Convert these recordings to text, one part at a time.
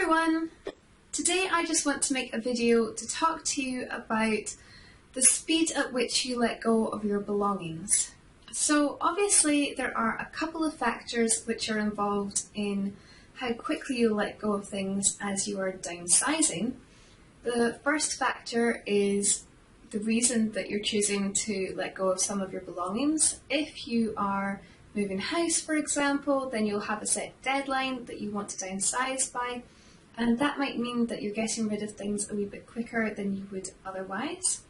everyone! Today I just want to make a video to talk to you about the speed at which you let go of your belongings. So obviously there are a couple of factors which are involved in how quickly you let go of things as you are downsizing. The first factor is the reason that you're choosing to let go of some of your belongings. If you are moving house, for example, then you'll have a set deadline that you want to downsize by, and that might mean that you're getting rid of things a wee bit quicker than you would otherwise.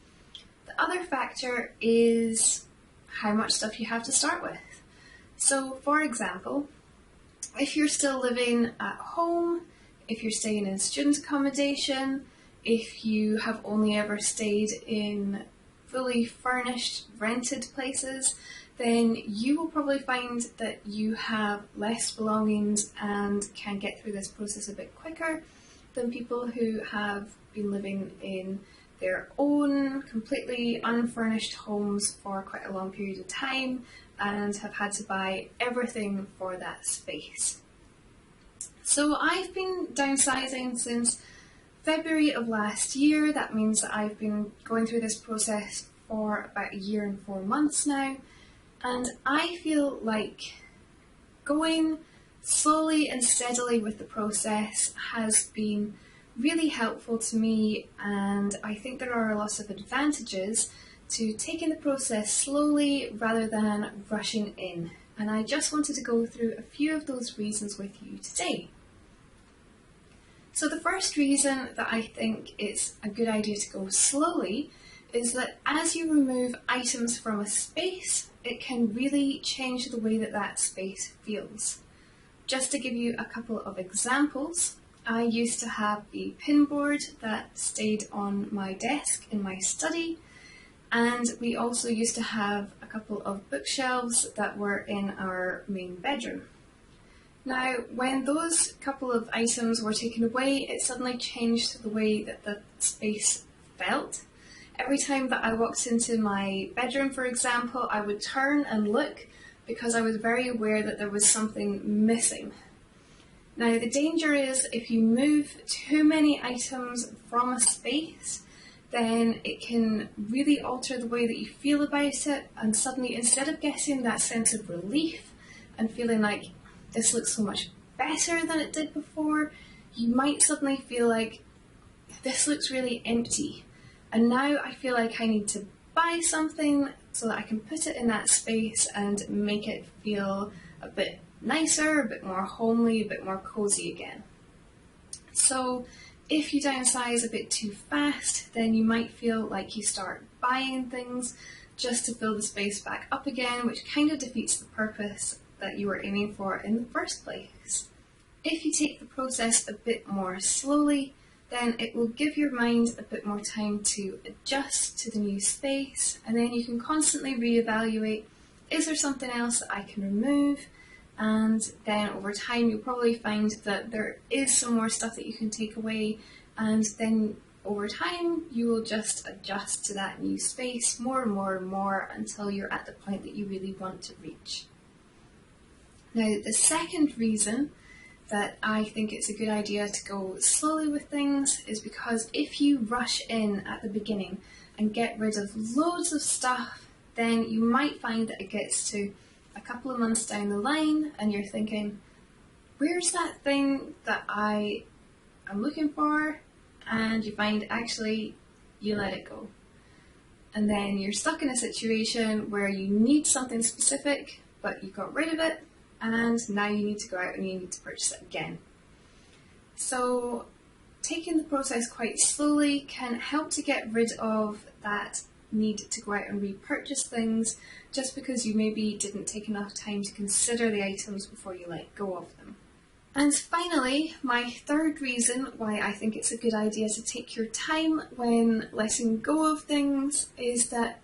The other factor is how much stuff you have to start with. So, for example, if you're still living at home, if you're staying in student accommodation, if you have only ever stayed in fully furnished, rented places, then you will probably find that you have less belongings and can get through this process a bit quicker than people who have been living in their own completely unfurnished homes for quite a long period of time and have had to buy everything for that space. So I've been downsizing since February of last year. That means that I've been going through this process for about a year and 4 months now. And I feel like going slowly and steadily with the process has been really helpful to me, and I think there are lots of advantages to taking the process slowly rather than rushing in. And I just wanted to go through a few of those reasons with you today. So the first reason that I think it's a good idea to go slowly is that as you remove items from a space, it can really change the way that that space feels. Just to give you a couple of examples, I used to have a pin board that stayed on my desk in my study, and we also used to have a couple of bookshelves that were in our main bedroom. Now, when those couple of items were taken away, it suddenly changed the way that the space felt. Every time that I walked into my bedroom, for example, I would turn and look because I was very aware that there was something missing. Now, the danger is if you move too many items from a space, then it can really alter the way that you feel about it, and suddenly, instead of getting that sense of relief and feeling like this looks so much better than it did before, you might suddenly feel like this looks really empty. And now I feel like I need to buy something so that I can put it in that space and make it feel a bit nicer, a bit more homely, a bit more cozy again. So if you downsize a bit too fast, then you might feel like you start buying things just to fill the space back up again, which kind of defeats the purpose that you were aiming for in the first place. If you take the process a bit more slowly, then it will give your mind a bit more time to adjust to the new space, and then you can constantly reevaluate, is there something else that I can remove? And then over time you'll probably find that there is some more stuff that you can take away, and then over time you will just adjust to that new space more and more and more until you're at the point that you really want to reach. Now, the second reason that I think it's a good idea to go slowly with things is because if you rush in at the beginning and get rid of loads of stuff, then you might find that it gets to a couple of months down the line and you're thinking, where's that thing that I am looking for? And you find actually you let it go. And then you're stuck in a situation where you need something specific, but you got rid of it, and now you need to go out and you need to purchase it again. So taking the process quite slowly can help to get rid of that need to go out and repurchase things just because you maybe didn't take enough time to consider the items before you let go of them. And finally, my third reason why I think it's a good idea to take your time when letting go of things is that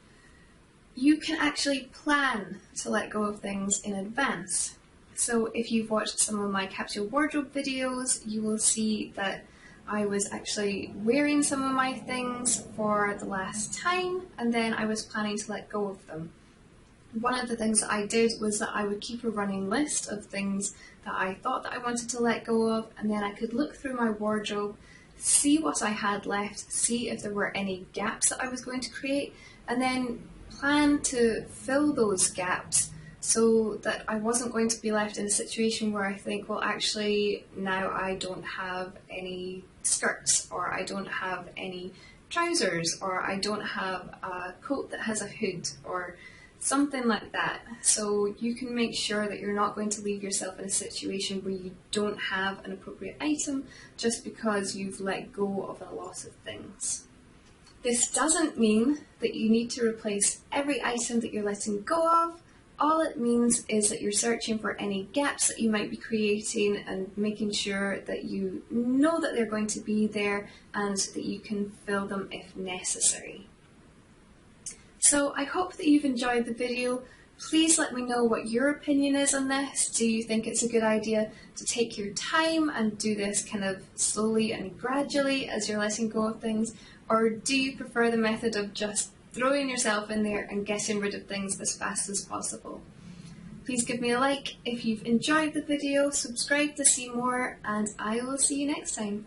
you can actually plan to let go of things in advance. So if you've watched some of my capsule wardrobe videos, you will see that I was actually wearing some of my things for the last time, and then I was planning to let go of them. One of the things that I did was that I would keep a running list of things that I thought that I wanted to let go of, and then I could look through my wardrobe, see what I had left, see if there were any gaps that I was going to create, and then plan to fill those gaps so that I wasn't going to be left in a situation where I think, well, actually, now I don't have any skirts, or I don't have any trousers, or I don't have a coat that has a hood, or something like that. So you can make sure that you're not going to leave yourself in a situation where you don't have an appropriate item just because you've let go of a lot of things. This doesn't mean that you need to replace every item that you're letting go of. All it means is that you're searching for any gaps that you might be creating and making sure that you know that they're going to be there and that you can fill them if necessary. So I hope that you've enjoyed the video. Please let me know what your opinion is on this. Do you think it's a good idea to take your time and do this kind of slowly and gradually as you're letting go of things? Or do you prefer the method of just throwing yourself in there and getting rid of things as fast as possible? Please give me a like if you've enjoyed the video, subscribe to see more, and I will see you next time.